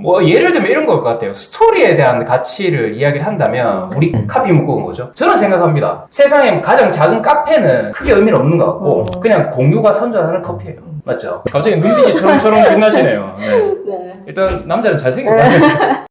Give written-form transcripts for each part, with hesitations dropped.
뭐 예를 들면 이런 걸 것 같아요. 스토리에 대한 가치를 이야기를 한다면 우리 카피 묶은 거죠. 저는 생각합니다. 세상에 가장 작은 카페는 크게 의미는 없는 것 같고 그냥 공유가 선전하는 커피예요. 맞죠? 갑자기 눈빛이 초롱초롱 빛나시네요. 네. 네. 일단 남자는 잘생긴 것 같아요.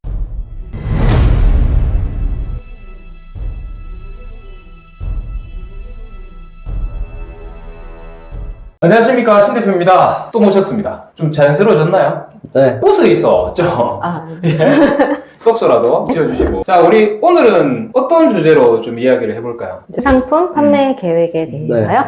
안녕하십니까, 신 대표입니다. 또 모셨습니다. 좀 자연스러워졌나요? 네. 웃어 있었죠? 네. 예. 속소라도 지어주시고. 자, 우리 오늘은 어떤 주제로 좀 이야기를 해볼까요? 상품 판매 계획에 대해서요.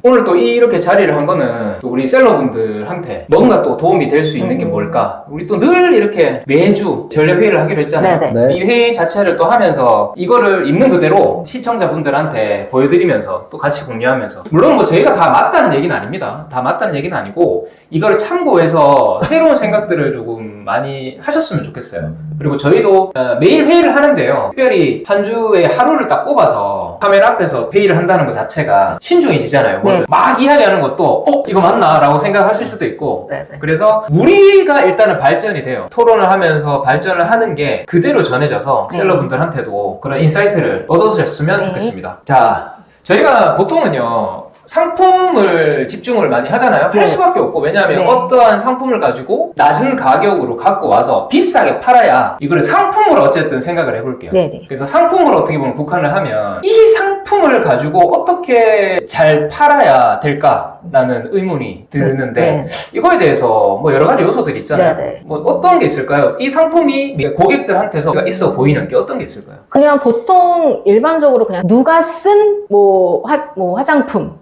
오늘 또 이렇게 자리를 한 거는 또 우리 셀러분들한테 뭔가 또 도움이 될 수 있는 게 뭘까? 우리 또 늘 이렇게 매주 전략회의를 하기로 했잖아요. 네네. 네. 이 회의 자체를 또 하면서 이거를 있는 그대로 시청자분들한테 보여드리면서 또 같이 공유하면서 물론 뭐 저희가 다 맞다는 얘기는 아닙니다. 다 맞다는 얘기는 아니고 이걸 참고해서 새로운 생각들을 조금 많이 하셨으면 좋겠어요. 그리고 저희도 매일 회의를 하는데요. 특별히 한 주에 하루를 딱 꼽아서 카메라 앞에서 회의를 한다는 것 자체가 신중해지잖아요. 네. 막 이야기하는 것도 이거 맞나? 라고 생각하실 수도 있고 네네. 그래서 우리가 일단은 발전이 돼요. 토론을 하면서 발전을 하는 게 그대로 전해져서 네. 셀러분들한테도 그런 인사이트를 얻으셨으면 네. 좋겠습니다. 자, 저희가 보통은요 상품을 집중을 많이 하잖아요. 네. 할 수밖에 없고 왜냐하면 네. 어떠한 상품을 가지고 낮은 가격으로 갖고 와서 비싸게 팔아야 이거를 상품으로 어쨌든 생각을 해볼게요. 네네. 그래서 상품을 어떻게 보면 국한을 하면 이 상품을 가지고 어떻게 잘 팔아야 될까라는 의문이 드는데 네. 이거에 대해서 뭐 여러 가지 요소들이 있잖아요. 네네. 뭐 어떤 게 있을까요? 이 상품이 고객들한테서 있어 보이는 게 어떤 게 있을까요? 그냥 보통 일반적으로 그냥 누가 쓴 화장품,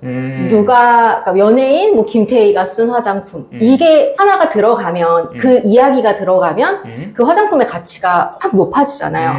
누가 그러니까 연예인 김태희가 쓴 화장품 이게 하나가 들어가면 그 이야기가 들어가면 그 화장품의 가치가 확 높아지잖아요.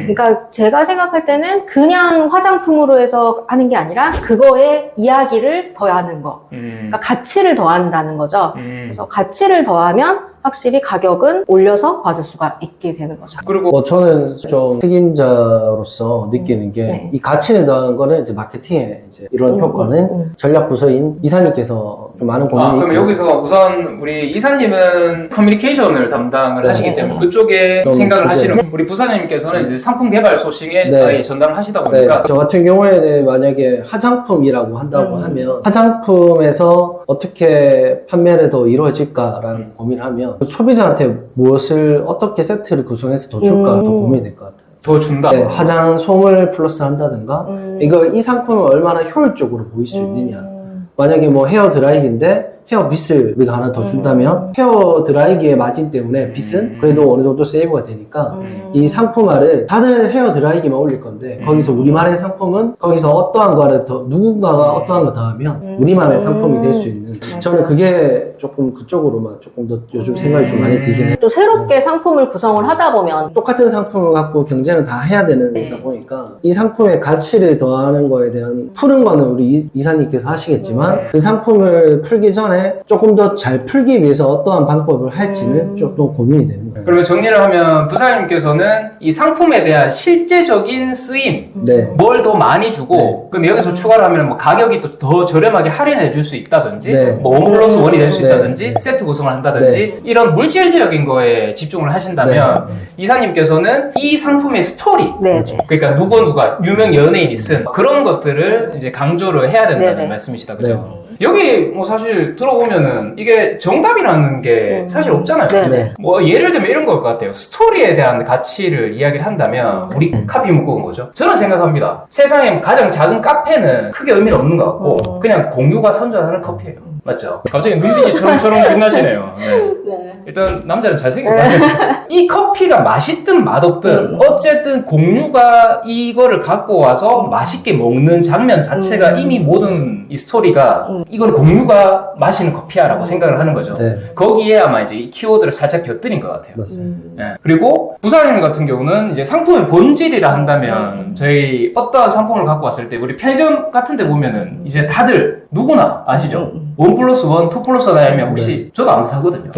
그러니까 제가 생각할 때는 그냥 화장품으로 해서 하는 게 아니라 그거에 이야기를 더하는 거. 그러니까 가치를 더한다는 거죠. 그래서 가치를 더하면 확실히 가격은 올려서 받을 수가 있게 되는 거죠. 그리고 뭐 저는 좀 책임자로서 느끼는 게 네. 이 가치를 더하는 거는 이제 마케팅의 이제 이런 효과는 전략 부서인 이사님께서 좀 많은 고민이 그럼 여기서 우선 우리 이사님은 커뮤니케이션을 담당을 네. 하시기 때문에 그쪽에 좀 생각을 주제. 하시는 우리 부사님께서는 이제 상품 개발 소싱에 네. 아예 전담을 하시다 네, 보니까 저 같은 경우에는 만약에 화장품이라고 한다고 하면 화장품에서 어떻게 판매를 더 이루어질까라는 고민을 하면 소비자한테 무엇을 어떻게 세트를 구성해서 더 줄까 더 고민이 될 것 같아요. 더 준다. 네, 화장솜을 플러스 한다든가 이 상품을 얼마나 효율적으로 보일 수 있느냐. 만약에 뭐 헤어 드라이기인데 헤어 빗을 우리가 하나 더 준다면 헤어 드라이기의 마진 때문에 빗은 그래도 어느 정도 세이브가 되니까 이 상품화를 다들 헤어 드라이기만 올릴 건데 거기서 우리만의 상품은 거기서 어떠한 거를 더 누군가가 어떠한 거 더 하면 우리만의 상품이 될 수 있는 저는 그게 조금 그쪽으로만 조금 더 요즘 생각이 좀 많이 들긴 해요. 또 새롭게 상품을 구성을 하다 보면 똑같은 상품을 갖고 경쟁을 다 해야 되는 거다 보니까 이 상품의 가치를 더하는 거에 대한 푸는 거는 우리 이사님께서 하시겠지만 그 상품을 풀기 전에 조금 더 잘 풀기 위해서 어떠한 방법을 할지는 조금 고민이 되는 거예요. 그러면 정리를 하면 부사님께서는 이 상품에 대한 실제적인 쓰임 네. 뭘 더 많이 주고 그럼 여기서 추가를 하면 뭐 가격이 또 더 저렴하게 할인해 줄 수 있다든지 네. 뭐 1 플러스 1이 될 수 네. 있다든지 네. 세트 구성을 한다든지 이런 물질적인 거에 집중을 하신다면 이사님께서는 이 상품의 스토리 네. 그러니까 누가 유명 연예인이 쓴 그런 것들을 이제 강조를 해야 된다는 네네. 말씀이시다 그죠? 여기 뭐 사실 들어보면은 이게 정답이라는 게 사실 없잖아요. 네네. 뭐 예를 들면 이런 걸 것 같아요. 스토리에 대한 가치를 이야기를 한다면 우리 카피 묶은 거죠. 저는 생각합니다. 세상에 가장 작은 카페는 크게 의미는 없는 것 같고 그냥 공유가 선전하는 커피예요. 맞죠? 갑자기 눈빛이 초롱초롱 빛나시네요. 네. 네. 일단 남자는 잘생긴 것 같아요. 이 커피가 맛있든 맛없든 어쨌든 공유가 이거를 갖고 와서 맛있게 먹는 장면 자체가 이미 모든 이 스토리가 이건 공유가 마시는 커피야라고 생각을 하는 거죠. 네. 거기에 아마 이제 이 키워드를 살짝 곁들인 것 같아요. 맞습니다. 예. 그리고 부사님 같은 경우는 이제 상품의 본질이라 한다면 저희 어떠한 상품을 갖고 왔을 때 우리 편의점 같은 데 보면은 이제 다들 누구나 아시죠? 1 플러스 1, 2 플러스 1 하면 혹시 저도 안 사거든요.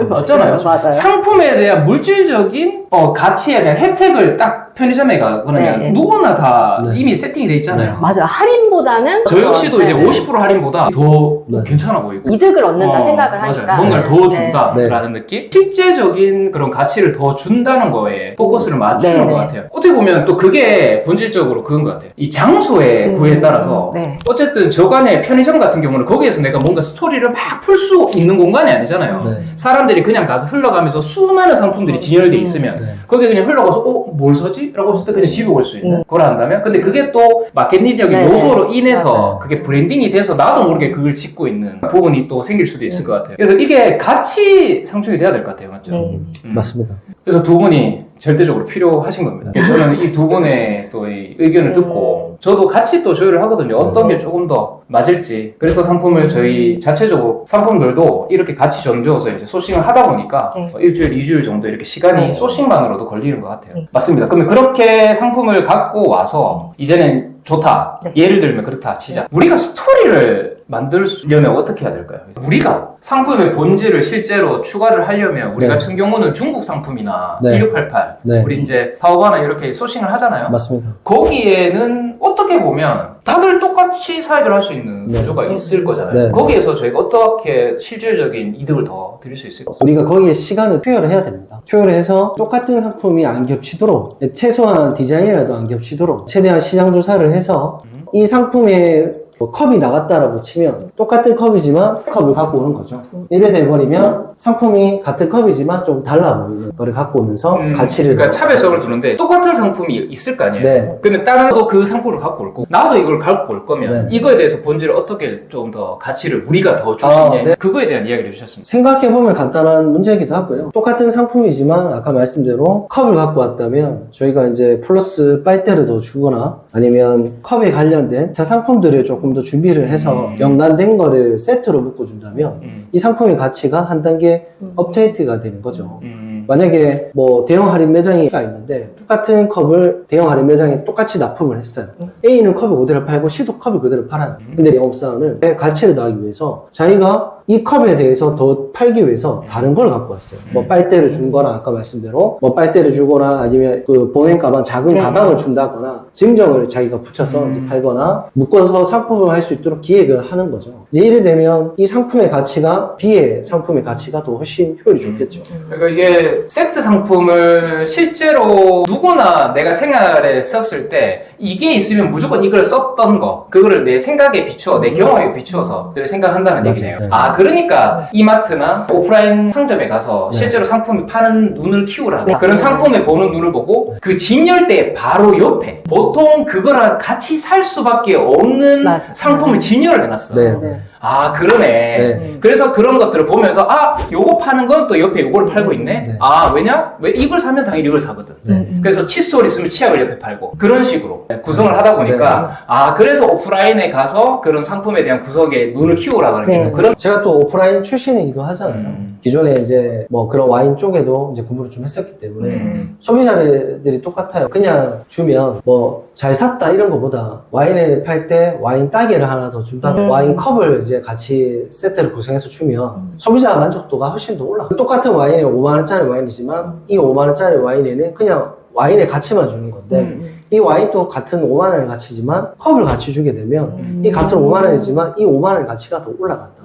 어쩌나요? 맞아요. 상품에 대한 물질적인 가치에 대한 혜택을 딱 편의점에 가거나 네. 누구나 다 네. 이미 세팅이 돼 있잖아요. 맞아요. 할인보다는 저 역시도 이제 네. 50% 할인보다 더 네. 괜찮아 보이고 이득을 얻는다 생각을 맞아요. 하니까 뭔가를 네. 더 네. 준다라는 느낌? 실제적인 그런 가치를 더 준다는 거에 포커스를 맞추는 네, 것 네. 같아요. 어떻게 보면 또 그게 본질적으로 그건 것 같아요. 이 장소의 구애에 따라서 네. 어쨌든 저간의 편의점 같은 경우는 거기에서 내가 뭔가 스토리를 막 풀 수 있는 공간이 아니잖아요. 네. 사람들이 그냥 가서 흘러가면서 수많은 상품들이 진열돼 있으면 네. 거기에 그냥 흘러가서 뭘 사지? 라고 했을 때 그냥 집에 올 수 있는 거라 한다면 근데 그게 또 마케팅력의 네. 요소로 인해서 맞아요. 그게 브랜딩이 돼서 나도 모르게 그걸 짓고 있는 부분이 또 생길 수도 있을 것 같아요. 그래서 이게 같이 상충이 돼야 될 것 같아요. 맞죠? 네. 맞습니다. 그래서 두 분이 절대적으로 필요하신 겁니다. 저는 이 두 분의 또 이 의견을 듣고 저도 같이 또 조율을 하거든요. 어떤 게 조금 더 맞을지. 그래서 상품을 저희 자체적으로 상품들도 이렇게 같이 정주어서 이제 소싱을 하다 보니까 네. 일주일, 2주일 정도 이렇게 시간이 네. 소싱만으로도 걸리는 것 같아요. 네. 맞습니다. 그러면 그렇게 상품을 갖고 와서 이제는 좋다. 네. 예를 들면 그렇다 치자. 우리가 스토리를 만들려면 어떻게 해야 될까요? 우리가 상품의 본질을 실제로 추가를 하려면 우리 네. 같은 경우는 중국 상품이나 네. 1688 네. 우리 이제 타오바나 이렇게 소싱을 하잖아요. 맞습니다. 거기에는 어떻게 보면 다들 똑같이 사이드를 할 수 있는 네. 구조가 있을 거잖아요. 네. 거기에서 저희가 어떻게 실질적인 이득을 더 드릴 수 있을까요? 우리가 거기에 시간을 투여를 해야 됩니다. 투여를 해서 똑같은 상품이 안 겹치도록 최소한 디자인이라도 안 겹치도록 최대한 시장 조사를 해서 이 상품의 뭐 컵이 나갔다라고 치면 똑같은 컵이지만 컵을 갖고 오는 거죠. 이래 돼버리면 상품이 같은 컵이지만 좀 달라 보이는 거를 갖고 오면서 가치를 그러니까 차별성을 두는데 똑같은 상품이 있을 거 아니에요. 네. 근데 다른 또 그 상품을 갖고 올 거고 나도 이걸 갖고 올 거면 네. 이거에 대해서 본질을 어떻게 좀 더 가치를 우리가 더 줄 수 있냐 네. 그거에 대한 이야기를 해주셨습니다. 생각해보면 간단한 문제이기도 하고요. 똑같은 상품이지만 아까 말씀대로 컵을 갖고 왔다면 저희가 이제 플러스 빨대를 더 주거나 아니면 컵에 관련된 자 상품들을 조금 더 준비를 해서 연관된 거를 세트로 묶어준다면 이 상품의 가치가 한 단계 업데이트가 되는 거죠. 만약에 뭐 대형 할인 매장이 있는데 똑같은 컵을 대형 할인 매장에 똑같이 납품을 했어요. A는 컵을 그대로 팔고 C도 컵을 그대로 팔아요. 근데 영업사원은 가치를 더하기 위해서 자기가 이 컵에 대해서 더 팔기 위해서 다른 걸 갖고 왔어요. 뭐 빨대를 준거나 아까 말씀대로 뭐 빨대를 주거나 아니면 그 보행 가방 작은 네. 가방을 준다거나 증정을 자기가 붙여서 이제 팔거나 묶어서 상품을 할 수 있도록 기획을 하는 거죠. 이제 이래 되면 이 상품의 가치가 B의 상품의 가치가 더 훨씬 효율이 좋겠죠. 그러니까 이게 세트 상품을 실제로 누구나 내가 생활에 썼을 때 이게 있으면 무조건 이걸 썼던 거 그거를 내 생각에 비추어 내 경험에 비추어서 늘 생각한다는 맞아요. 얘기네요. 네. 아 그러니까 이마트나 오프라인 상점에 가서 실제로 상품이 파는 눈을 키우라. 네. 그런 상품에 보는 눈을 보고 그 진열대 바로 옆에 보통 그거랑 같이 살 수밖에 없는 맞아. 상품을 진열을 해놨어. 네. 네. 아 그러네. 네. 그래서 그런 것들을 보면서 아 요거 파는 건 또 옆에 요걸 팔고 있네. 네. 아 왜냐? 왜 이걸 사면 당연히 이걸 사거든. 네. 그래서 칫솔 있으면 치약을 옆에 팔고 그런 식으로 구성을 하다 보니까 아 그래서 오프라인에 가서 그런 상품에 대한 구석에 눈을 키우라 그러는 게 네. 또 그런 제가 또 오프라인 출신이기도 하잖아요. 기존에 이제 뭐 그런 와인 쪽에도 이제 공부를 좀 했었기 때문에 소비자들이 똑같아요. 그냥 주면 뭐 잘 샀다 이런 거보다 와인을 팔 때 와인 따개를 하나 더 준다든가 와인 컵을 이제 같이 세트를 구성해서 주면 소비자 만족도가 훨씬 더 올라가요. 똑같은 와인이 5만원짜리 와인이지만 이 5만원짜리 와인에는 그냥 와인의 가치만 주는 건데 이 와인도 같은 5만원의 가치지만 컵을 같이 주게 되면 이 같은 5만원이지만 이 5만원의 가치가 더 올라간다.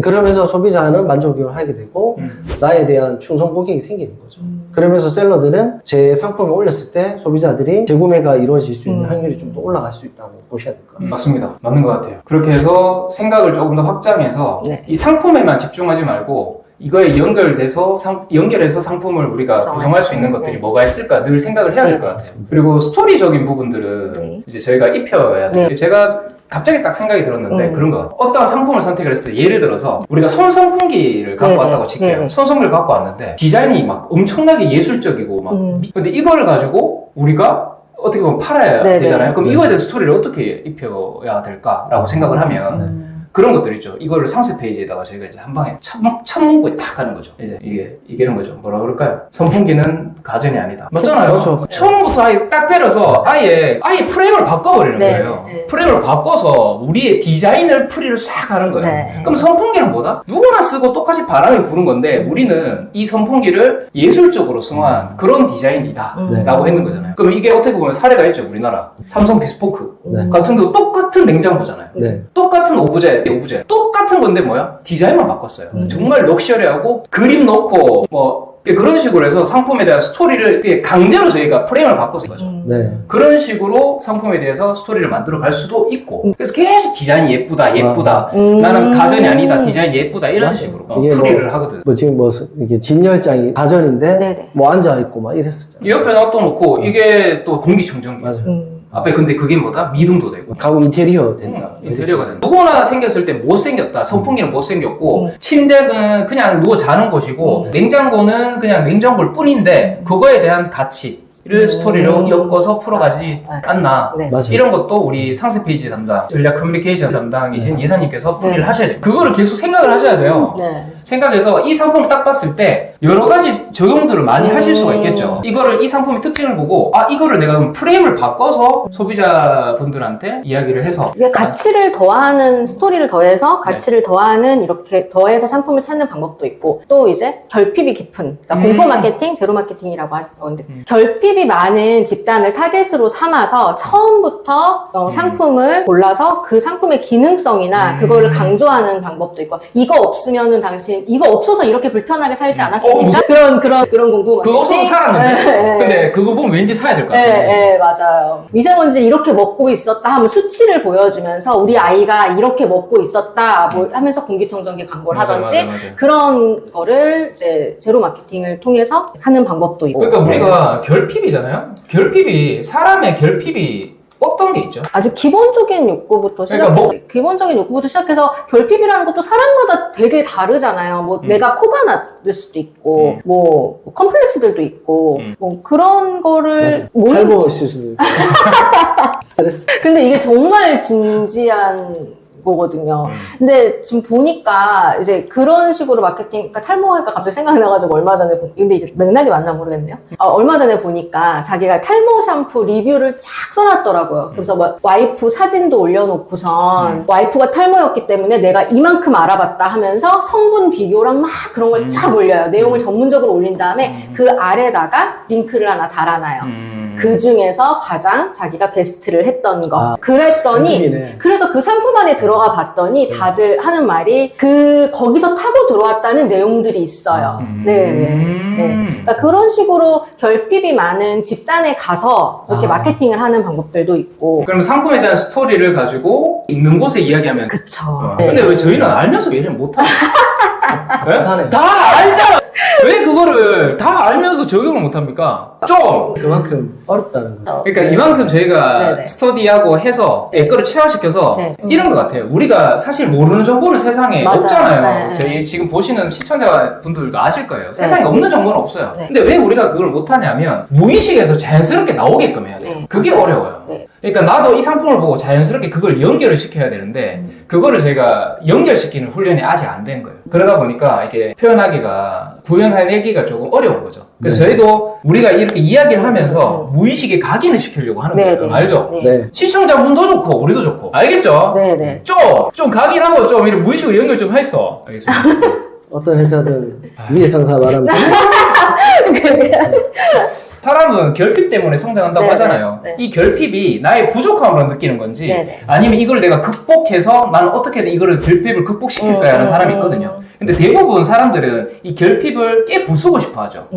그러면서 소비자는 만족을 하게 되고 나에 대한 충성 고객이 생기는 거죠. 그러면서 셀러들은 제 상품을 올렸을 때 소비자들이 재구매가 이루어질 수 있는 확률이 좀 더 올라갈 수 있다고 보셔야 될 것 같습니다. 맞습니다. 맞는 것 같아요. 그렇게 해서 생각을 조금 더 확장해서 네. 이 상품에만 집중하지 말고 이거에 연결해서 상품을 우리가 구성할 수 있는 것들이 네. 뭐가 있을까 늘 생각을 해야 될 것 같아요. 그리고 스토리적인 부분들은 네. 이제 저희가 입혀야 돼요. 네. 제가 갑자기 딱 생각이 들었는데 그런 거 어떤 상품을 선택을 했을 때 예를 들어서 우리가 손선풍기를 갖고 네네. 왔다고 칠게요. 네네. 손선풍기를 갖고 왔는데 디자인이 막 엄청나게 예술적이고 막 근데 이걸 가지고 우리가 어떻게 보면 팔아야 네네. 되잖아요. 그럼 네. 이거에 대한 스토리를 어떻게 입혀야 될까라고 생각을 하면 그런 것들 있죠. 이거를 상세 페이지에다가 저희가 이제 한 방에 첫 문구에 딱 하는 거죠. 이제 이게 이런 거죠. 뭐라 그럴까요? 선풍기는 가전이 아니다. 맞잖아요. 그렇죠. 처음부터 아예 딱 때려서 아예 프레임을 바꿔버리는 네, 거예요. 네. 프레임을 바꿔서 우리의 디자인을 풀이를 싹 하는 거예요. 네. 그럼 선풍기는 뭐다? 누구나 쓰고 똑같이 바람이 부는 건데 우리는 이 선풍기를 예술적으로 승화한 그런 디자인이다 네. 라고 했는 거잖아요. 그럼 이게 어떻게 보면 사례가 있죠. 우리나라 삼성 비스포크 네. 같은 경우 똑같은 냉장고잖아요. 네. 똑같은 오브제 똑같은 건데 뭐야? 디자인만 바꿨어요. 정말 럭셔리하고 그림 넣고 뭐 그런 식으로 해서 상품에 대한 스토리를 강제로 저희가 프레임을 바꿔서 거죠. 네. 그런 식으로 상품에 대해서 스토리를 만들어 갈 수도 있고 그래서 계속 디자인이 예쁘다 나는 가전이 아니다 디자인이 예쁘다 이런 식으로 이게 풀이를 하거든. 뭐 지금 뭐 이게 진열장이 가전인데 네네. 뭐 앉아있고 막 이랬었잖아요. 옆에 놔둬놓고 이게 또 공기청정기 맞아요. 앞에 근데 그게 뭐다? 미등도 되고 가구 인테리어 된다. 인테리어가 된다. 누구나 생겼을 때 못생겼다. 선풍기는 못생겼고 침대는 그냥 누워 자는 곳이고 냉장고는 그냥 냉장고일 뿐인데 그거에 대한 가치를 스토리로 엮어서 풀어가지 않나. 네. 맞아요. 이런 것도 우리 상세 페이지 담당, 전략 커뮤니케이션 담당이신 예사님께서 풀이를 네. 하셔야 돼요. 그거를 계속 생각을 하셔야 돼요. 네. 생각해서 이 상품을 딱 봤을 때 여러 가지 적용들을 많이 하실 수가 있겠죠. 이거를 이 상품의 특징을 보고 이거를 내가 그럼 프레임을 바꿔서 소비자분들한테 이야기를 해서 이게 가치를 더하는 스토리를 더해서 가치를 더하는 이렇게 더해서 상품을 찾는 방법도 있고 또 이제 결핍이 깊은 그러니까 공포 마케팅, 제로 마케팅이라고 하는데 결핍이 많은 집단을 타겟으로 삼아서 처음부터 상품을 골라서 그 상품의 기능성이나 그거를 강조하는 방법도 있고 이거 없으면은 당신 이거 없어서 이렇게 불편하게 살지 않았습니까? 그런 공포 마케팅. 그거 없어서 살았는데 네. 근데 그거 보면 왠지 사야 될 것 같아요. 네, 맞아요. 미세먼지 이렇게 먹고 있었다 하면 수치를 보여주면서 우리 아이가 이렇게 먹고 있었다 뭐 하면서 공기청정기 광고를 맞아, 하든지 맞아. 그런 거를 이제 제로 마케팅을 통해서 하는 방법도 있고. 그러니까 우리가 결핍이잖아요. 사람의 결핍이 어떤 게 있죠? 아주 기본적인 욕구부터 시작해서 그러니까 기본적인 욕구부터 시작해서 결핍이라는 것도 사람마다 되게 다르잖아요. 뭐 내가 코가 낮을 수도 있고 뭐 컴플렉스들도 있고 뭐 그런 거를 탈모 있을 수도 있고. 스트레스. 근데 이게 정말 진지한 거거든요. 근데 지금 보니까 이제 그런 식으로 마케팅, 그러니까 탈모가 갑자기 생각이 나가지고 얼마 전에, 근데 이게 맥락이 맞나 모르겠네요. 얼마 전에 보니까 자기가 탈모 샴푸 리뷰를 쫙 써놨더라고요. 그래서 뭐 와이프 사진도 올려놓고선 와이프가 탈모였기 때문에 내가 이만큼 알아봤다 하면서 성분 비교랑 막 그런 걸 쫙 올려요. 내용을 전문적으로 올린 다음에 그 아래다가 링크를 하나 달아놔요. 그 중에서 가장 자기가 베스트를 했던 거. 그랬더니, 상품이네. 그래서 그 상품 안에 들어가 봤더니 다들 하는 말이 거기서 타고 들어왔다는 내용들이 있어요. 네. 그러니까 그런 식으로 결핍이 많은 집단에 가서 이렇게 마케팅을 하는 방법들도 있고. 그럼 상품에 대한 스토리를 가지고 있는 곳에 이야기하면 그쵸. 근데 왜 저희는 알면서 왜 이래 못하냐? 하네. 다 알잖아! 왜 그거를 다 알면서 적용을 못합니까? 좀! 그만큼 어렵다는 거죠. 그러니까 이만큼 저희가 네네. 스터디하고 해서 애거를 체화시켜서 네. 이런 것 같아요. 우리가 사실 모르는 정보는 세상에 맞아요. 없잖아요. 네. 저희 지금 보시는 시청자분들도 아실 거예요. 세상에 없는 정보는 없어요. 네. 근데 왜 우리가 그걸 못하냐면 무의식에서 자연스럽게 나오게끔 해야 돼요. 네. 그게 어려워요. 네. 그러니까 나도 이 상품을 보고 자연스럽게 그걸 연결을 시켜야 되는데 그거를 저희가 연결시키는 훈련이 아직 안 된 거예요. 그러다 보니까 이게 표현하기가 구현해내기가 조금 어려운 거죠. 그래서 네. 저희도 우리가 이렇게 이야기를 하면서 무의식에 각인을 시키려고 하는 네, 거예요. 네. 알죠? 네. 네. 시청자분도 좋고 우리도 좋고 알겠죠? 네네. 좀 각인하고 좀 이렇게 무의식으로 연결 좀 했어. 알겠습니다. 어떤 회사든 위에 상사 말하면 사람은 결핍 때문에 성장한다고 네네. 하잖아요. 네. 이 결핍이 나의 부족함으로 느끼는 건지 네네. 아니면 이걸 내가 극복해서 나는 어떻게든 이거를 결핍을 극복시킬까요? 하는 사람이 있거든요. 근데 대부분 사람들은 이 결핍을 깨부수고 싶어 하죠.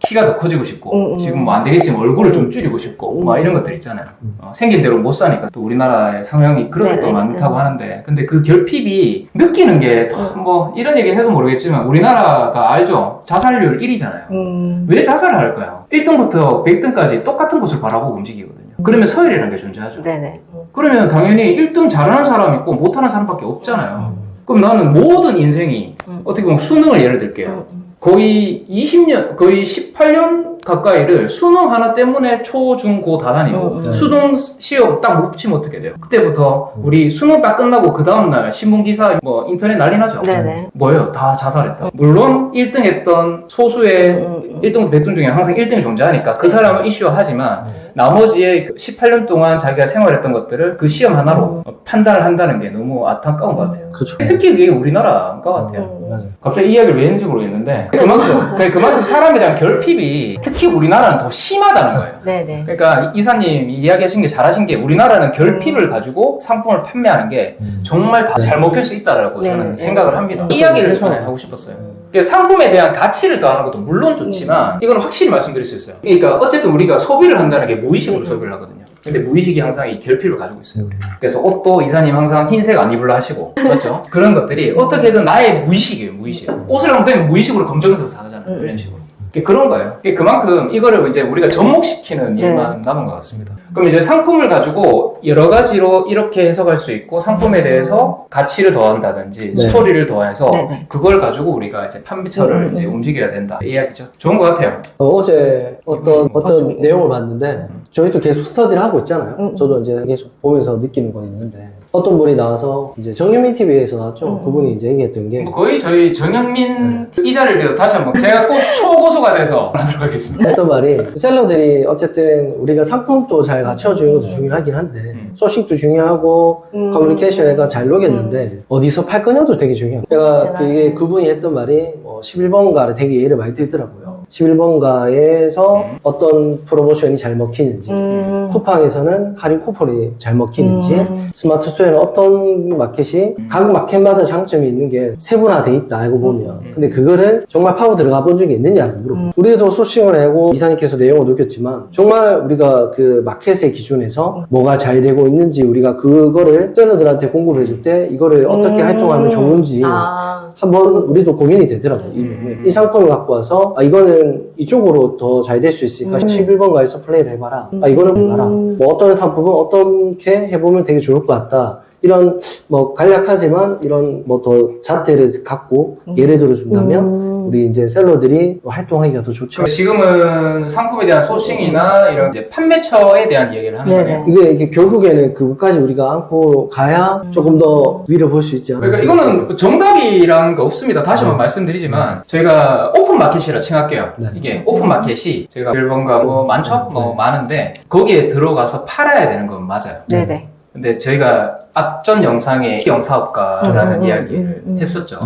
키가 더 커지고 싶고 지금 뭐 안 되겠지만 얼굴을 좀 줄이고 싶고 막 이런 것들 있잖아요. 생긴 대로 못 사니까 또 우리나라의 성향이 그런 것도 네네. 많다고 하는데 근데 그 결핍이 느끼는 게 뭐 이런 얘기 해도 모르겠지만 우리나라가 알죠? 자살률 1위잖아요. 왜 자살을 할까요? 1등부터 100등까지 똑같은 곳을 바라보고 움직이거든요. 그러면 서열이라는 게 존재하죠. 네네. 그러면 당연히 1등 잘하는 사람 있고 못하는 사람밖에 없잖아요. 그럼 나는 모든 인생이 어떻게 보면 수능을 예를 들게요. 거의 20년, 거의 18년 가까이를 수능 하나 때문에 초, 중, 고 다 다니고 수능 시험 딱 못 붙이면 어떻게 돼요? 그때부터 우리 수능 딱 끝나고 그 다음날 신문기사 뭐 인터넷 난리 나죠? 네네. 뭐예요? 다 자살했다. 물론 1등 했던 소수의 1등, 100등 중에 항상 1등이 존재하니까 그 사람은 이슈화하지만 나머지의 18년 동안 자기가 생활했던 것들을 그 시험 하나로 판단을 한다는 게 너무 안타까운 것 같아요. 그렇죠. 특히 그게 우리나라인 것 같아요. 맞아요. 갑자기 이 이야기를 왜 했는지 모르겠는데 그만큼 사람에 대한 결핍이 특히 우리나라는 더 심하다는 거예요. 네네. 그러니까 이사님 이야기하신 게 잘하신 게 우리나라는 결핍을 가지고 상품을 판매하는 게 정말 다 잘 먹힐 수 있다라고 저는 생각을 합니다. 이 이야기를 하고 싶었어요. 상품에 대한 가치를 더하는 것도 물론 좋지만 이건 확실히 말씀드릴 수 있어요. 그러니까 어쨌든 우리가 소비를 한다는 게 무의식으로 소비를 하거든요. 근데 무의식이 항상 이 결핍을 가지고 있어요. 그래서 옷도 이사님 항상 흰색 안 입으려 하시고 맞죠? 그런 것들이 어떻게든 나의 무의식이에요. 무의식. 옷을 한번 무의식으로 검정해서 사잖아요. 이런 식으로. 그런 거예요. 그만큼 이거를 이제 우리가 접목시키는 일만 남은 것 같습니다. 그럼 이제 상품을 가지고 여러 가지로 이렇게 해석할 수 있고 상품에 대해서 가치를 더한다든지 스토리를 더해서 그걸 가지고 우리가 이제 판매처를 이제 움직여야 된다. 이 이야기죠. 좋은 것 같아요. 어제 어떤 내용을 봤는데 저희도 계속 스터디를 하고 있잖아요. 저도 이제 계속 보면서 느끼는 거 있는데 어떤 분이 나와서 이제 정현민 TV에서 나왔죠. 그분이 이제 얘기했던 게 거의 저희 정현민 이 자리를 위해서 다시 한번 제가 꼭 초고소가 돼서 하도록 하겠습니다. 했던 말이 셀러들이 어쨌든 우리가 상품도 잘 갖춰주는 것도 중요하긴 한데 소식도 중요하고 커뮤니케이션가 잘 녹였는데 어디서 팔 거냐도 되게 중요해요. 제가 그분이 했던 말이 11번가를 되게 예를 많이 들더라고요. 11번가에서 어떤 프로모션이 잘 먹히는지 쿠팡에서는 할인 쿠폰이 잘 먹히는지 스마트 스토어에는 어떤 마켓이 각 마켓마다 장점이 있는 게 세분화돼 있다 알고 보면 근데 그거를 정말 파고 들어가 본 적이 있느냐고 물어보고 우리도 소싱을 하고 이사님께서 내용을 녹였지만 정말 우리가 그 마켓의 기준에서 뭐가 잘 되고 있는지 우리가 그거를 셀러들한테 공급해 줄 때 이거를 어떻게 활동하면 좋은지 한번 우리도 고민이 되더라고요. 이 상품을 갖고 와서 이거는 이쪽으로 더 잘 될 수 있으니까 11번가에서 플레이를 해봐라. 이거는 해봐라. 뭐 어떤 상품은 어떻게 해보면 되게 좋을 것 같다. 이런 뭐 간략하지만 이런 뭐 더 잣대를 갖고 예를 들어준다면 우리 이제 셀러들이 활동하기가 더 좋죠. 지금은 상품에 대한 소싱이나 이런 이제 판매처에 대한 이야기를 하는 거예요. 이게 결국에는 그것까지 우리가 안고 가야 조금 더 위로 볼 수 있지 않을까. 그러니까 이거는 정답이라는 거 없습니다. 다시 한번 말씀드리지만 저희가 오픈 마켓이라 칭할게요. 이게 오픈 마켓이 저희가 1번가 뭐 많죠? 뭐 많은데 거기에 들어가서 팔아야 되는 건 맞아요. 네네. 근데 저희가 앞전 영상에 영사업가라는 이야기를 했었죠.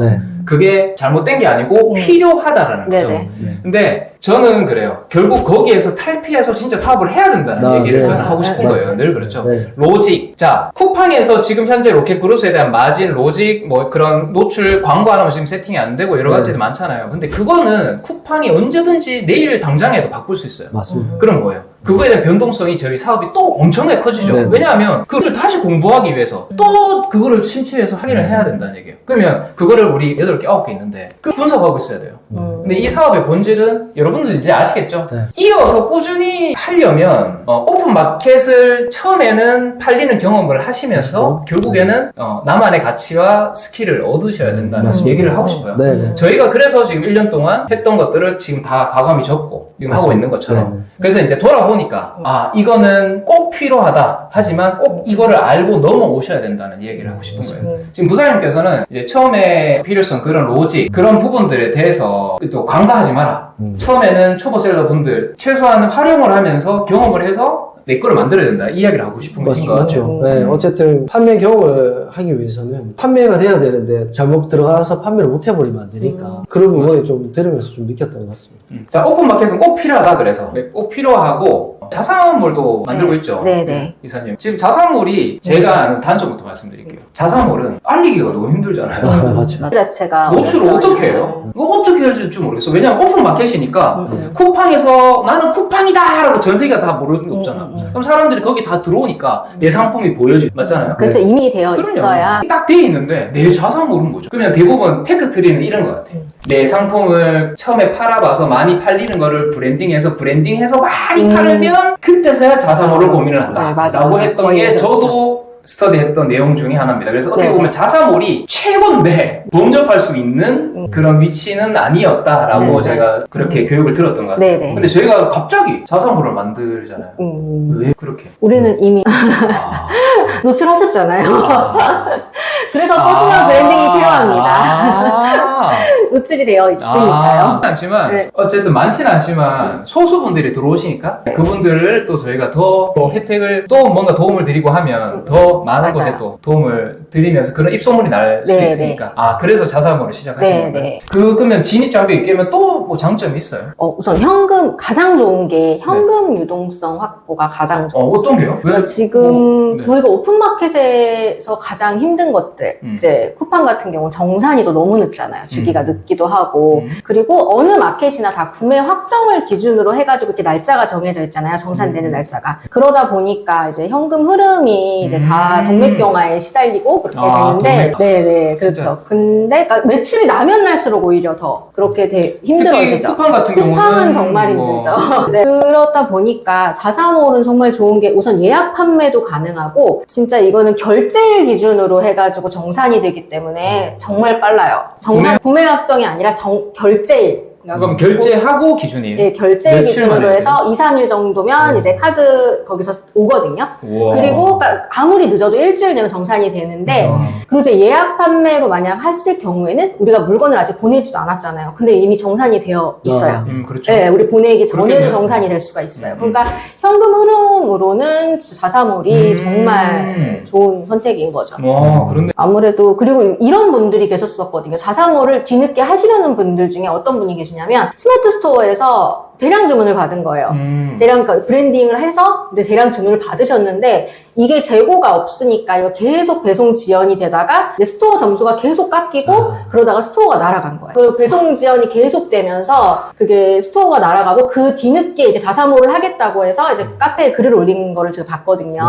그게 잘못된 게 아니고 필요하다라는 거죠. 근데 저는 그래요. 결국 거기에서 탈피해서 진짜 사업을 해야 된다는 얘기를 저는 하고 싶은 거예요. 늘 그렇죠. 로직. 자, 쿠팡에서 지금 현재 로켓그로스에 대한 마진, 로직, 뭐 그런 노출 광고 하나만 지금 세팅이 안 되고 여러 가지들 많잖아요. 근데 그거는 쿠팡이 언제든지 내일 당장에도 바꿀 수 있어요. 맞습니다. 그런 거예요. 그거에 대한 변동성이 저희 사업이 또 엄청나게 커지죠. 왜냐하면 그걸 다시 공부하기 위해서 또 그거를 심취해서 확인을 해야 된다는 얘기예요. 그러면 그거를 우리 8개, 9개 있는데 그 분석하고 있어야 돼요. 근데 이 사업의 본질은 여러분들 이제 아시겠죠? 이어서 꾸준히 하려면 오픈 마켓을 처음에는 팔리는 경험을 하시면서 결국에는 나만의 가치와 스킬을 얻으셔야 된다는 얘기를 하고 싶어요. 저희가 그래서 지금 1년 동안 했던 것들을 지금 다 가감이 적고 지금 하고 있는 것처럼 그래서 이제 돌아보니까 이거는 꼭 필요하다 하지만 꼭 이거를 알고 넘어오셔야 된다는 얘기를 하고 싶은 거예요. 지금 부사님께서는 이제 처음에 필요성 그런 로직 그런 부분들에 대해서 또 강조하지 마라. 처음에는 초보셀러 분들 최소한 활용을 하면서 경험을 해서 내 거를 만들어야 된다. 이 이야기를 하고 싶은 것인 것 같아요. 맞죠. 네, 어쨌든 판매 경험을 하기 위해서는 판매가 돼야 되는데 잘못 들어가서 판매를 못 해버리면 안 되니까 그런 부분을 좀 들으면서 좀 느꼈던 것 같습니다. 자, 오픈마켓은 꼭 필요하다 그래서 꼭 필요하고 자사몰도 만들고 있죠. 네네. 이사님. 지금 자사몰이 제가 아는 단점부터 말씀드릴게요. 자사몰은 알리기가 너무 힘들잖아요. 맞죠. 그 자체가 노출을 어떻게 해요? 이거 어떻게 할지 좀 모르겠어. 왜냐면 오픈마켓이니까 쿠팡에서 나는 쿠팡이다! 라고 전 세계가 다 모르는 게 없잖아. 그럼 사람들이 거기 다 들어오니까 내 상품이 보여지 맞잖아요. 그렇죠. 이미 되어 그럼요. 있어야. 딱 돼 있는데 내 자사몰은 뭐죠? 그러면 대부분 테크트리는 이런 것 같아요. 내 상품을 처음에 팔아봐서 많이 팔리는 거를 브랜딩해서 많이 팔면 그때서야 자사몰을 고민을 한다. 맞아, 라고 맞아. 했던 게 저도 스터디했던 내용 중에 하나입니다. 그래서 어떻게 네. 보면 자사몰이 최고인데 범접할 수 있는 그런 위치는 아니었다라고 네. 제가 그렇게 교육을 들었던 것 같아요. 네네. 근데 저희가 갑자기 자사몰을 만들잖아요. 왜 그렇게? 우리는 이미 아. 노출하셨잖아요. 아. 그래서 퍼스널 브랜딩이 필요합니다. 아. 노출이 되어 있으니까요. 않지만 네. 어쨌든 많지는 않지만 소수분들이 들어오시니까 그분들을 또 저희가 더 혜택을 또 뭔가 도움을 드리고 하면 더 많은 맞아요. 곳에 또 도움을 드리면서 그런 입소문이 날 수 네, 있으니까 아 그래서 자사몰을 시작하신 네, 건가요? 네. 그러면 진입 장벽이 깨면 또 뭐 장점이 있어요? 우선 현금, 가장 좋은 게 현금 유동성 확보가 가장 좋아요. 어떤 게요? 왜? 지금 네. 저희가 오픈마켓에서 가장 힘든 것들, 이제 쿠팡 같은 경우 정산이도 너무 늦잖아요. 주기가 늦기도 하고. 그리고 어느 마켓이나 다 구매 확정을 기준으로 해가지고 이렇게 날짜가 정해져 있잖아요. 정산되는 날짜가. 그러다 보니까 이제 현금 흐름이 이제 다 동맥경화에 시달리고 그렇게 되는데. 네네, 그렇죠. 진짜. 근데 그러니까 매출이 나면 날수록 오히려 더 그렇게 힘들어지죠. 특히 쿠팡 같은 경우는 쿠팡은 정말 뭐 힘들죠. 네. 그렇다 보니까 자사몰은 정말 좋은 게 우선 예약 판매도 가능하고 진짜 이거는 결제일 기준으로 해가지고 정산이 되기 때문에 정말 빨라요. 구매 확정이 아니라 결제일. 그럼 결제하고 기준이에요? 네, 결제일 며칠 기준으로 만에 해서 2, 3일 정도면 이제 카드 거기서 오거든요. 우와. 그리고 그러니까 아무리 늦어도 일주일 내면 정산이 되는데 그리고 이제 예약 판매로 만약 하실 경우에는 우리가 물건을 아직 보내지도 않았잖아요. 근데 이미 정산이 되어 있어요. 그렇죠. 네, 우리 보내기 전에도 그렇겠네요. 정산이 될 수가 있어요. 그러니까 현금 흐름으로는 자사몰이 정말 좋은 선택인 거죠. 와, 그런데 아무래도 그리고 이런 분들이 계셨었거든요. 자사몰을 뒤늦게 하시려는 분들 중에 어떤 분이 계시냐면 스마트 스토어에서 대량 주문을 받은 거예요. 그러니까 브랜딩을 해서 대량 주문을 받으셨는데 이게 재고가 없으니까 이거 계속 배송 지연이 되다가 이제 스토어 점수가 계속 깎이고 그러다가 스토어가 날아간 거예요. 그리고 배송 지연이 계속 되면서 그게 스토어가 날아가고 그 뒤늦게 이제 자사몰을 하겠다고 해서 이제 카페에 글을 올린 거를 제가 봤거든요.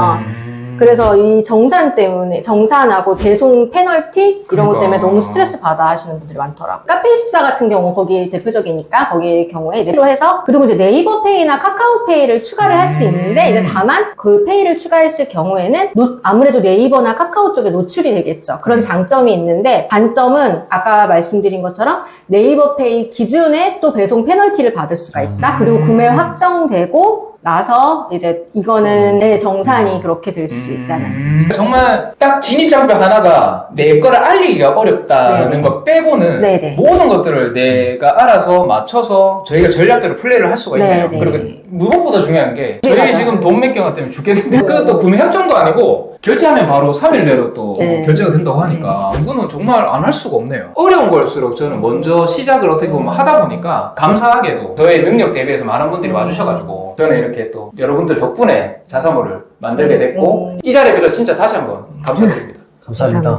그래서 이 정산하고 배송 페널티 이런 것 그러니까. 때문에 너무 스트레스 받아 하시는 분들이 많더라고요. 카페24 같은 경우 거기 대표적이니까 거기 경우에 이제 필요해서 그리고 이제 네이버 페이나 카카오 페이를 추가를 할 수 있는데 이제 다만 그 페이를 추가했을 경우에는 아무래도 네이버나 카카오 쪽에 노출이 되겠죠. 그런 장점이 있는데 단점은 아까 말씀드린 것처럼 네이버 페이 기준에 또 배송 페널티를 받을 수가 있다. 그리고 구매 확정되고 나서 이제 이거는 정산이 그렇게 될 수 있다는. 정말 딱 진입 장벽 하나가 내 거를 알리기가 어렵다는 네네. 것 빼고는 네네. 모든 것들을 내가 알아서 맞춰서 저희가 전략대로 플레이를 할 수가 있네요. 네네. 그리고 무엇보다 중요한 게 네, 저희 맞아요. 지금 돈 맥경화 때문에 죽겠는데 그것도 구매 확정도 아니고 결제하면 바로 3일 내로 또 네. 결제가 된다고 하니까 이거는 정말 안 할 수가 없네요. 어려운 걸수록 저는 먼저 시작을 어떻게 보면 하다 보니까 감사하게도 저의 능력 대비해서 많은 분들이 와주셔가지고 저는 이렇게 또 여러분들 덕분에 자사몰을 만들게 됐고 이 자리에 그래서 진짜 다시 한번 감사드립니다. 감사합니다.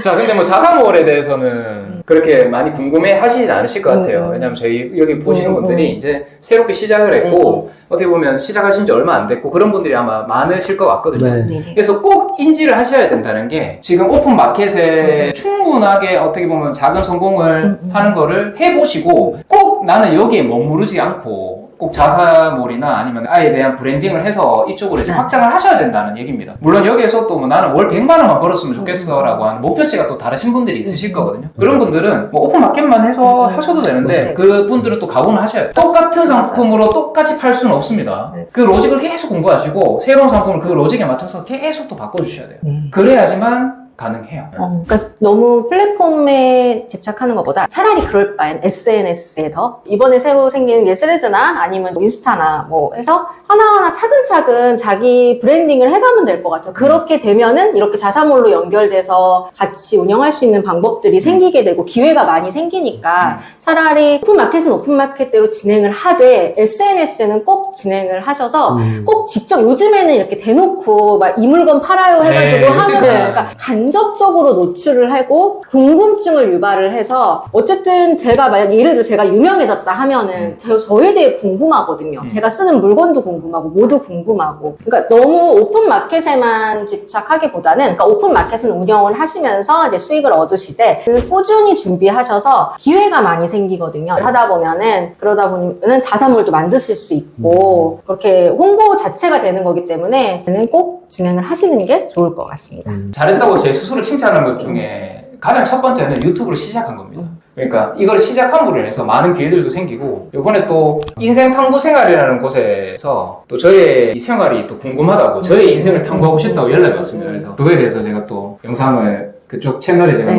자, 근데 뭐 자사몰에 대해서는 그렇게 많이 궁금해 하시진 않으실 것 같아요. 왜냐면 저희 여기 보시는 분들이 이제 새롭게 시작을 했고, 어떻게 보면 시작하신 지 얼마 안 됐고, 그런 분들이 아마 많으실 것 같거든요. 네. 그래서 꼭 인지를 하셔야 된다는 게, 지금 오픈 마켓에 충분하게 어떻게 보면 작은 성공을 하는 거를 해보시고, 꼭 나는 여기에 머무르지 않고, 꼭 자사몰이나 아니면 아예 대한 브랜딩을 해서 이쪽으로 이제 확장을 하셔야 된다는 얘기입니다. 물론 여기에서 또 뭐 나는 월 100만 원만 벌었으면 좋겠어 라고 하는 목표치가 또 다르신 분들이 있으실 거거든요. 그런 분들은 뭐 오픈 마켓만 해서 하셔도 되는데 그 분들은 또 각오는 하셔야 돼요. 똑같은 상품으로 똑같이 팔 수는 없습니다. 그 로직을 계속 공부하시고 새로운 상품을 그 로직에 맞춰서 계속 또 바꿔주셔야 돼요. 그래야지만 가능해요. 그러니까 너무 플랫폼에 집착하는 것보다 차라리 그럴 바엔 SNS에 더 이번에 새로 생긴 게 스레드나 아니면 인스타나 뭐 해서 하나하나 차근차근 자기 브랜딩을 해가면 될 것 같아요. 그렇게 되면은 이렇게 자사몰로 연결돼서 같이 운영할 수 있는 방법들이 생기게 되고 기회가 많이 생기니까 차라리 오픈마켓은 오픈마켓대로 진행을 하되 SNS는 꼭 진행을 하셔서 꼭 직접 요즘에는 이렇게 대놓고 막 이 물건 팔아요 해가지고 하면 그러니까 간접적으로 노출을 하고 궁금증을 유발을 해서 어쨌든 제가 만약 예를 들어 제가 유명해졌다 하면은 저에 대해 궁금하거든요. 제가 쓰는 물건도 궁금하고 궁금하고 모두 궁금하고 그러니까 너무 오픈 마켓에만 집착하기보다는 그러니까 오픈 마켓은 운영을 하시면서 이제 수익을 얻으시되 그 꾸준히 준비하셔서 기회가 많이 생기거든요. 하다 보면은 그러다 보면은 자산물도 만드실 수 있고 그렇게 홍보 자체가 되는 거기 때문에 꼭 진행을 하시는 게 좋을 것 같습니다. 잘했다고 제 스스로 칭찬한 것 중에 가장 첫 번째는 유튜브를 시작한 겁니다. 그러니까 이걸 시작함으로 인해서 많은 기회들도 생기고 이번에 또 인생 탐구 생활이라는 곳에서 또 저의 이 생활이 또 궁금하다고 저의 인생을 탐구하고 싶다고 연락이 왔습니다. 그래서 그거에 대해서 제가 또 영상을 그쪽 채널에 제가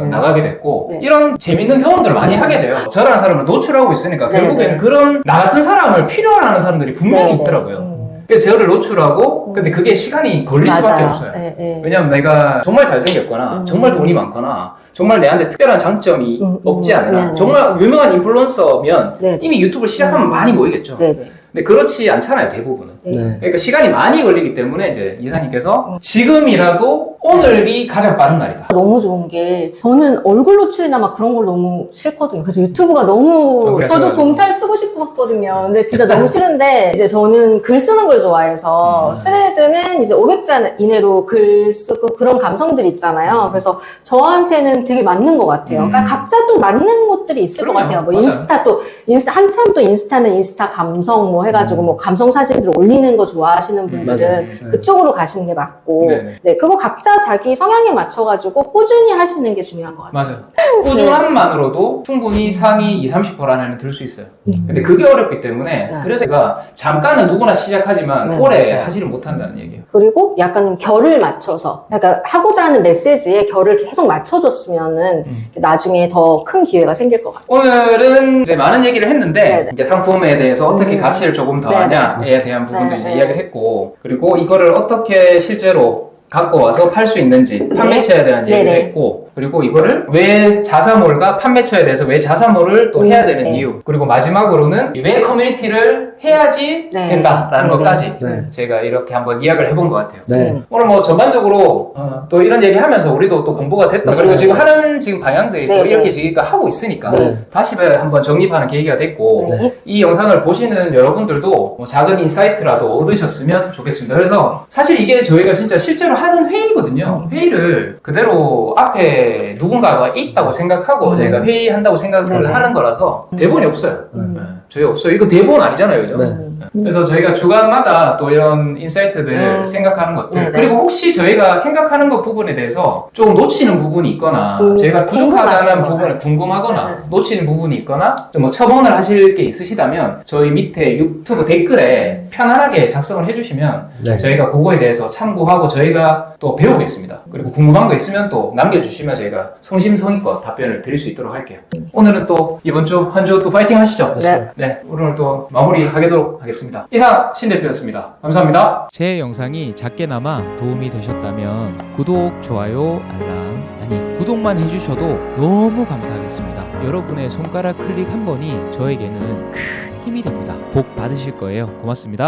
나가게 됐고 이런 재밌는 경험들을 많이 하게 돼요. 저라는 사람을 노출하고 있으니까 결국에는 그런 나 같은 사람을 필요로 하는 사람들이 분명히 있더라고요. 그래서 저를 노출하고 근데 그게 시간이 걸릴 수밖에 없어요. 왜냐하면 내가 정말 잘생겼거나 정말 돈이 많거나 정말 내한테 특별한 장점이 없지 않으나 정말 유명한 인플루언서면 이미 유튜브를 시작하면 많이 모이겠죠. 근데 그렇지 않잖아요, 대부분은. 그러니까 시간이 많이 걸리기 때문에 이제 이사님께서 지금이라도 오늘이 가장 빠른 날이다. 너무 좋은 게 저는 얼굴 노출이나 막 그런 걸 너무 싫거든요. 그래서 유튜브가 너무 저도 곰탈 쓰고 싶었거든요. 근데 진짜 너무 싫은데 이제 저는 글 쓰는 걸 좋아해서 스레드는 이제 500자 이내로 글 쓰고 그런 감성들이 있잖아요. 그래서 저한테는 되게 맞는 것 같아요. 그러니까 각자 또 맞는 것들이 있을 것 같아요. 뭐 인스타 한참 또 인스타는 인스타 감성 뭐 해가지고 뭐 감성 사진들 올리는 거 좋아하시는 분들은 그쪽으로 가시는 게 맞고 그거 각자 자기 성향에 맞춰가지고 꾸준히 하시는 게 중요한 것 같아요. 맞아요. 꾸준함만으로도 충분히 상위 20-30% 안에는 들 수 있어요. 근데 그게 어렵기 때문에 그래서 제가 잠깐은 누구나 시작하지만 오래 하지를 못한다는 얘기예요. 그리고 약간 좀 결을 맞춰서 그러니까 하고자 하는 메시지에 결을 계속 맞춰줬으면은 나중에 더 큰 기회가 생길 것 같아요. 오늘은 이제 많은 얘기를 했는데 이제 상품에 대해서 어떻게 가치를 조금 더하냐에 대한 부분도 이제 이야기를 했고 그리고 이거를 어떻게 실제로 갖고 와서 팔 수 있는지 판매처에 대한 얘기를 했고 그리고 이거를 왜 자사몰과 판매처에 대해서 왜 자사몰을 또 해야 되는 이유 그리고 마지막으로는 왜 커뮤니티를 해야지 된다라는 것까지 제가 이렇게 한번 이야기를 해본 것 같아요. 오늘 뭐 전반적으로 또 이런 얘기 하면서 우리도 또 공부가 됐다. 그리고 지금 하는 지금 방향들이 또 이렇게 지금 하고 있으니까 다시 한번 정립하는 계기가 됐고 이 영상을 보시는 여러분들도 뭐 작은 인사이트라도 얻으셨으면 좋겠습니다. 그래서 사실 이게 저희가 진짜 실제로 하는 회의거든요. 회의를 그대로 앞에 누군가가 있다고 생각하고 저희가 회의한다고 생각을 하는 거라서 대본이 없어요. 저희 없어요. 이거 대본 아니잖아요, 그죠? 그래서 저희가 주간마다 또 이런 인사이트들 생각하는 것들 그리고 혹시 저희가 생각하는 것 부분에 대해서 좀 놓치는 부분이 있거나 저희가 부족하다는 부분에 궁금하거나 놓치는 부분이 있거나 좀 뭐 첨언을 하실 게 있으시다면 저희 밑에 유튜브 댓글에 편안하게 작성을 해주시면 저희가 그거에 대해서 참고하고 저희가 또 배우겠습니다. 그리고 궁금한 거 있으면 또 남겨주시면 저희가 성심성의껏 답변을 드릴 수 있도록 할게요. 오늘은 또 이번 주 한 주 또 파이팅 하시죠? 네, 오늘 또 마무리하도록 하겠습니다. 이상 신 대표였습니다. 감사합니다. 제 영상이 작게나마 도움이 되셨다면 구독, 좋아요, 알람 구독만 해주셔도 너무 감사하겠습니다. 여러분의 손가락 클릭 한 번이 저에게는 큰 힘이 됩니다. 복 받으실 거예요. 고맙습니다.